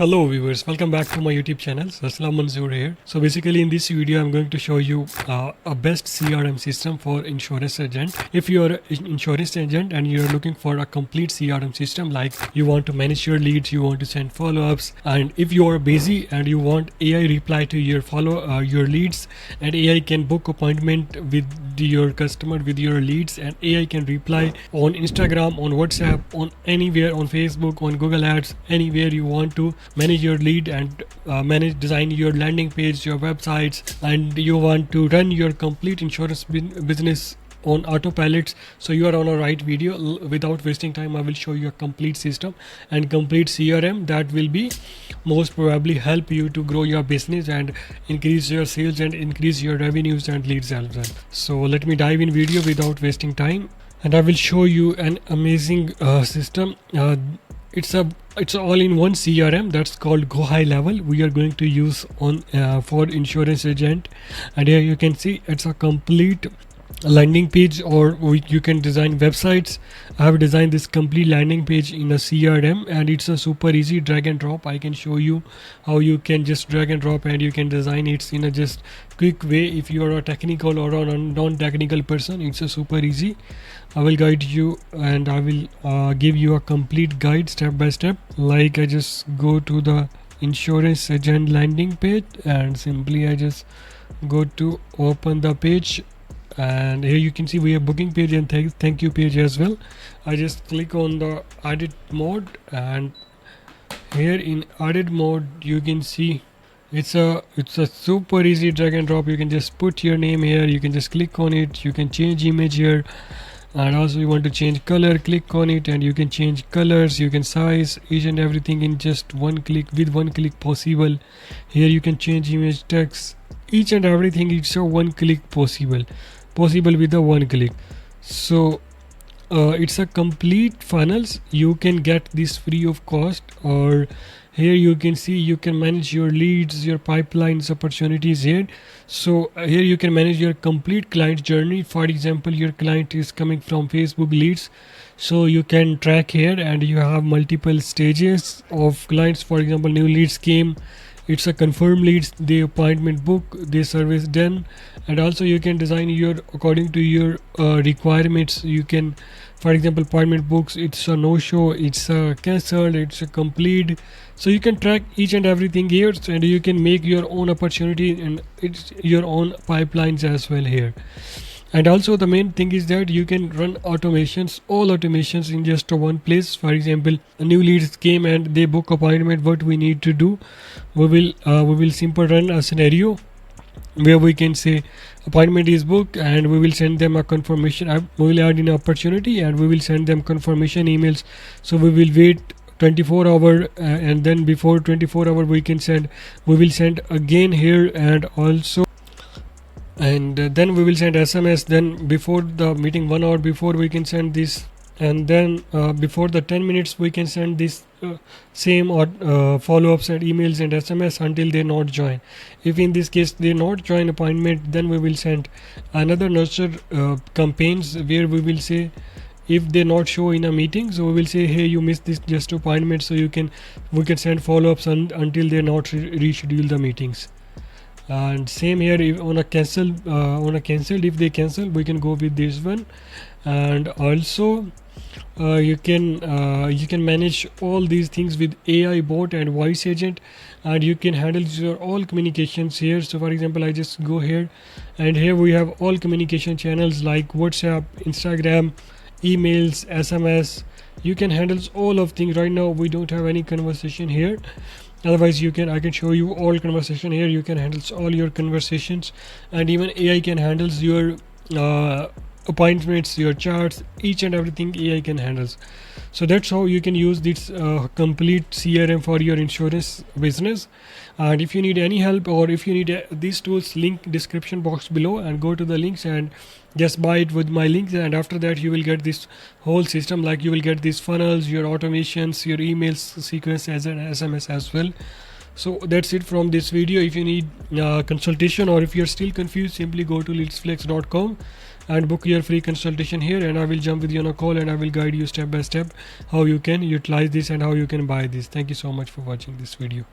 Hello viewers, welcome back to my YouTube channel. Aslam Manzoor here. So basically in this video I'm going to show you a best CRM system for insurance agent. If you are an insurance agent and you're looking for a complete CRM system, like you want to manage your leads, you want to send follow-ups, and if you are busy and you want AI reply to your your leads, and AI can book appointment with your customer with your leads, and AI can reply on Instagram, on WhatsApp, on anywhere, on Facebook, on Google Ads, anywhere you want to manage your lead and design your landing page, your websites, and you want to run your complete insurance business on autopilots. So you are on a right video. Without wasting time, I will show you a complete system and complete CRM that will be most probably help you to grow your business and increase your sales and increase your revenues and leads as well. So let me dive in video without wasting time, and I will show you an amazing system. It's all-in-one CRM that's called GoHighLevel. We are going to use on for insurance agent, and here you can see it's a complete landing page, or you can design websites. I have designed this complete landing page in a CRM, and it's a super easy drag and drop. I can show you how you can just drag and drop and you can design it in a just quick way. If you are a technical or a non-technical person, it's a super easy. I will guide you and I will give you a complete guide step by step. Like I just go to the insurance agent landing page and simply I just go to open the page, and here you can see we have booking page and thank you page as well. I just click on the edit mode, and here in edit mode you can see it's a super easy drag and drop. You can just put your name here, you can just click on it, you can change image here, and also you want to change color, click on it and you can change colors, you can size, each and everything in just one click, with one click possible. Here you can change image, text, each and everything. It's a one click possible with a one click. So it's a complete funnels. You can get this free of cost, or here you can see you can manage your leads, your pipelines, opportunities here. So here you can manage your complete client journey. For example, your client is coming from Facebook leads, so you can track here, and you have multiple stages of clients. For example, new leads came, it's a confirmed leads, the appointment book, the service done, and also you can design your according to your requirements. You can, for example, appointment books, it's a no-show, it's a cancelled, it's a complete. So you can track each and everything here, and you can make your own opportunity and it's your own pipelines as well here. And also the main thing is that you can run automations, all automations in just one place. For example, a new leads came and they book appointment. What we need to do, we will simply run a scenario where we can say appointment is booked, and we will send them a confirmation. We will add in opportunity and we will send them confirmation emails. So we will wait 24 hour and then before 24 hour we will send again here, and also then we will send SMS. Then before the meeting 1 hour before we can send this, and then before the 10 minutes we can send this same follow-ups and emails and SMS until they not join. If in this case they not join appointment, then we will send another nurture campaigns where we will say if they not show in a meeting, so we will say, hey, you missed this just appointment, so we can send follow-ups until they not reschedule the meetings. And same here, if on a cancelled, if they cancel, we can go with this one. And also you can manage all these things with AI bot and voice agent, and you can handle your all communications here. So for example, I just go here, and here we have all communication channels like WhatsApp, Instagram, emails, SMS. You can handle all of things. Right now we don't have any conversation here, otherwise I can show you all conversation here. You can handle all your conversations, and even AI can handle your appointments, your charts, each and everything AI can handle. So that's how you can use this complete CRM for your insurance business. And if you need any help, or if you need these tools, link description box below, and go to the links and just buy it with my links. And after that you will get this whole system, like you will get these funnels, your automations, your emails sequence as an SMS as well. So that's it from this video. If you need consultation, or if you're still confused, simply go to leadsflex.com and book your free consultation here, and I will jump with you on a call and I will guide you step by step how you can utilize this and how you can buy this. Thank you so much for watching this video.